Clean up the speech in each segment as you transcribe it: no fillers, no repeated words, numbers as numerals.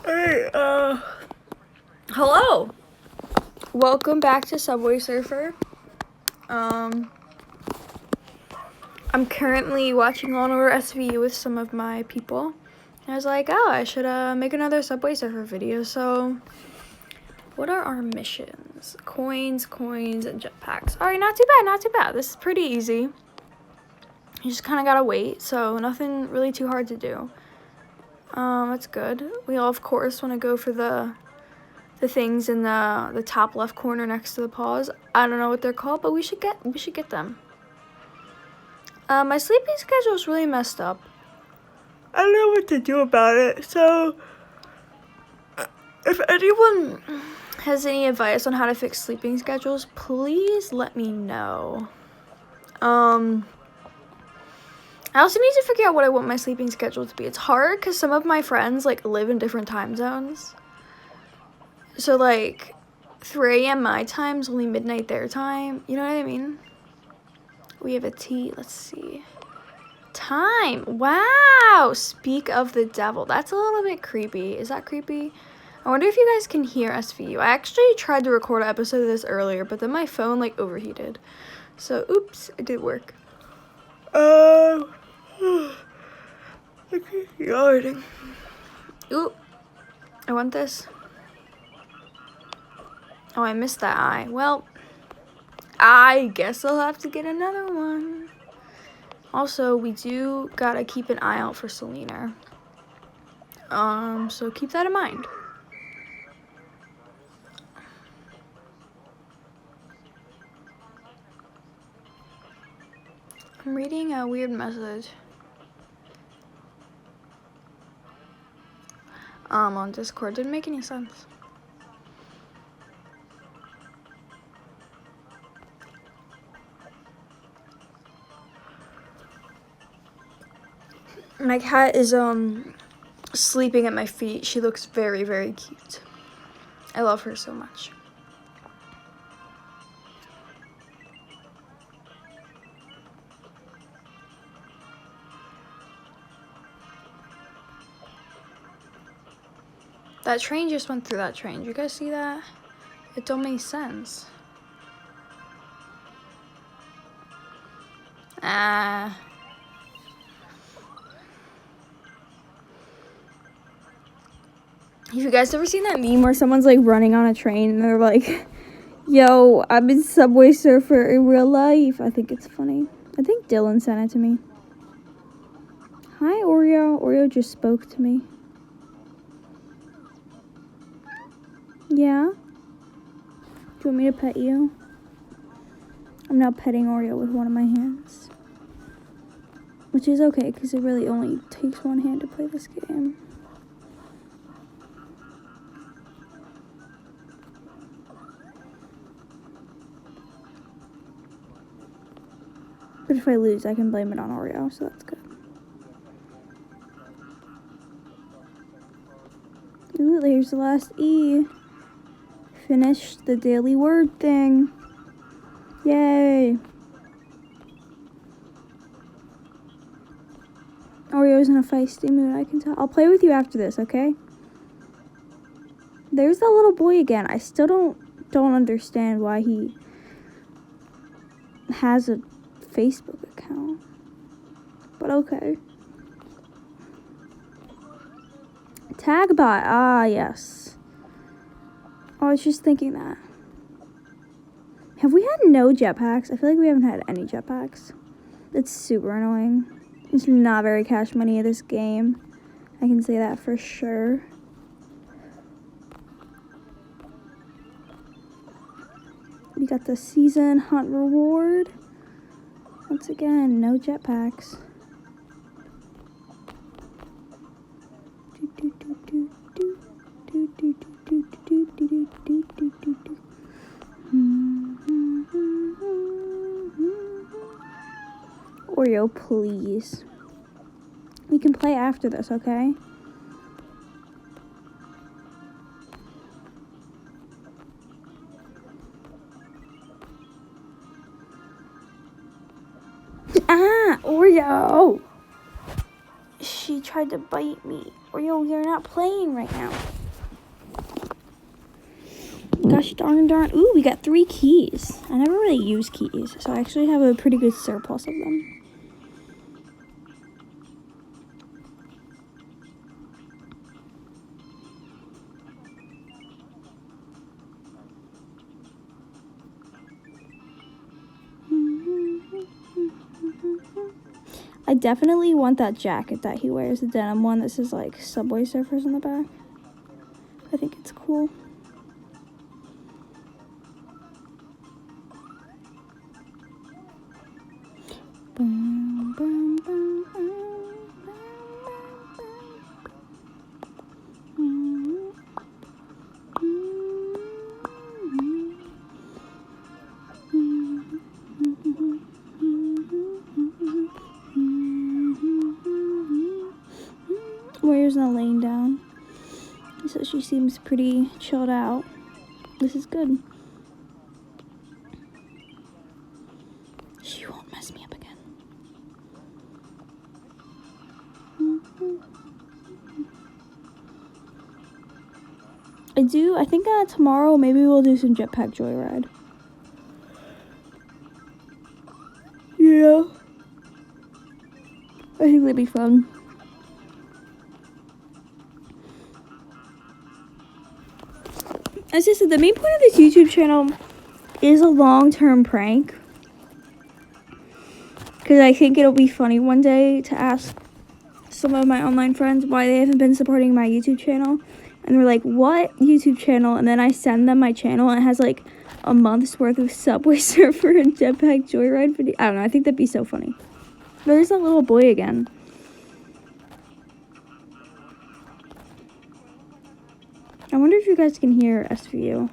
Alright, hello. Welcome back to Subway Surfer. I'm currently watching Law & Order SVU with some of my people. And I was like, oh, I should make another Subway Surfer video. So, what are our missions? Coins, and jetpacks. Alright, not too bad. This is pretty easy. You just kind of gotta wait, so nothing really too hard to do. That's good. We all, of course, want to go for the things in the top left corner next to the paws. I don't know what they're called, but we should get them. My sleeping schedule is really messed up. I don't know what to do about it. So, if anyone has any advice on how to fix sleeping schedules, please let me know. I also need to figure out what I want my sleeping schedule to be. It's hard because some of my friends live in different time zones. So 3 a.m. my time is only midnight their time. You know what I mean? We have a T. Let's see. Time. Wow. Speak of the devil. That's a little bit creepy. Is that creepy? I wonder if you guys can hear SVU. I actually tried to record an episode of this earlier, but then my phone overheated. So, oops, it did work. I keep yawning. Ooh, I want this. Oh, I missed that eye. Well, I guess I'll have to get another one. Also, we do gotta keep an eye out for Selena. So keep that in mind. I'm reading a weird message. On Discord. Didn't make any sense. My cat is sleeping at my feet. She looks very, very cute. I love her so much. That train just went through that train. Did you guys see that? It don't make sense. Have you guys ever seen that meme where someone's running on a train and they're like, yo, I've been Subway Surfer in real life? I think it's funny. I think Dylan sent it to me. Hi, Oreo. Oreo just spoke to me. Yeah? Do you want me to pet you? I'm now petting Oreo with one of my hands. Which is okay, because it really only takes one hand to play this game. But if I lose, I can blame it on Oreo, so that's good. Ooh, there's the last E. Finished the daily word thing. Yay. Oreo's in a feisty mood, I can tell. I'll play with you after this, okay? There's that little boy again. I still don't understand why he has a Facebook account. But okay. Tagbot. Ah, yes. I was just thinking that. Have we had no jetpacks? I feel like we haven't had any jetpacks. That's super annoying. It's not very cash money in this game. I can say that for sure. We got the season hunt reward. Once again, no jetpacks. Oreo, please. We can play after this, okay? Oreo! She tried tried to bite me. Or yo, you're not playing right now. Gosh darn. Ooh, we got 3 keys. I never really use keys, so I actually have a pretty good surplus of them. I definitely want that jacket that he wears, the denim one that says like Subway Surfers on the back. I think it's cool. Warrior's not laying down, so she seems pretty chilled out. This is good. She won't mess me up again. I think tomorrow maybe we'll do some jetpack joyride. Yeah. I think that'd be fun. As I said, the main point of this YouTube channel is a long-term prank. Because I think it'll be funny one day to ask some of my online friends why they haven't been supporting my YouTube channel. And they're like, what YouTube channel? And then I send them my channel and it has like a month's worth of Subway Surfer and Jetpack Joyride video. I don't know, I think that'd be so funny. There's that little boy again. I wonder if you guys can hear SVU.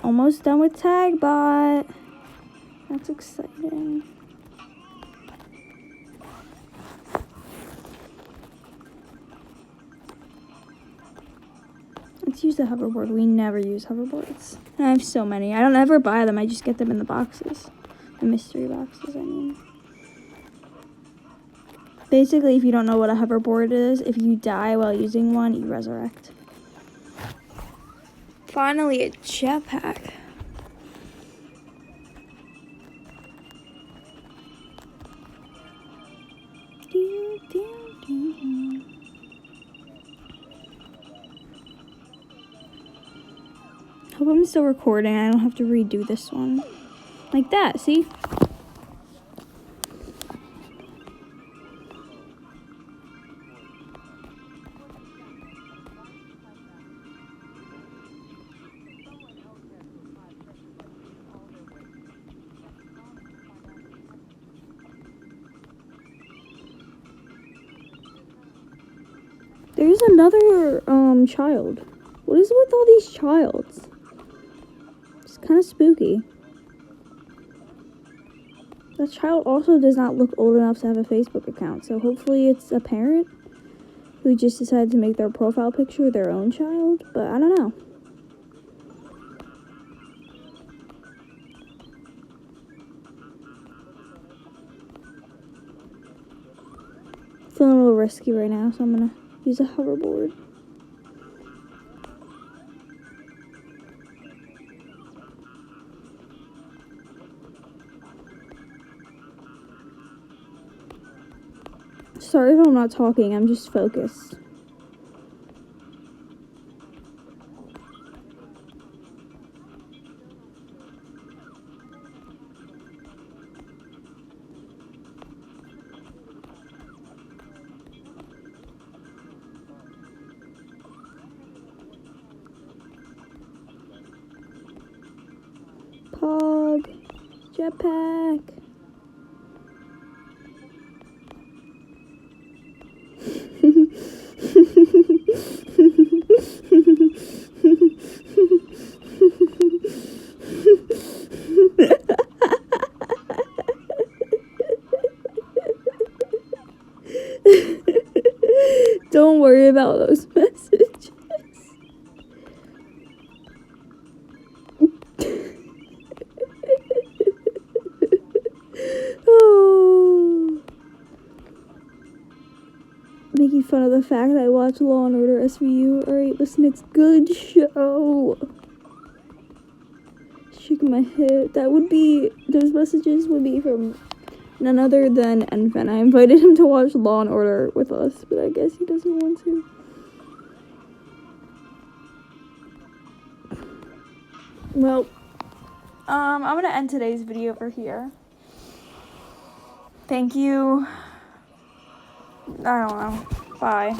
Almost done with Tagbot. That's exciting. Let's use the hoverboard. We never use hoverboards. And I have so many. I don't ever buy them. I just get them in the boxes. The mystery boxes, I mean. Basically, if you don't know what a hoverboard is, if you die while using one, you resurrect. Finally, a jetpack. Hope I'm still recording. I don't have to redo this one. Like that, see? There's another child. What is with all these childs? It's kind of spooky. That child also does not look old enough to have a Facebook account, so hopefully it's a parent who just decided to make their profile picture their own child, but I don't know. Feeling a little risky right now, so I'm gonna use a hoverboard. Sorry if I'm not talking, I'm just focused. Pog, jetpack. Don't worry about those messages. Oh. Making fun of the fact that I watch Law & Order SVU. Alright, listen, it's good show. Shaking my head. Those messages would be from none other than Enfen. I invited him to watch Law & Order with us, but I guess he doesn't want to. Well, I'm gonna end today's video over here. Thank you. I don't know. Bye.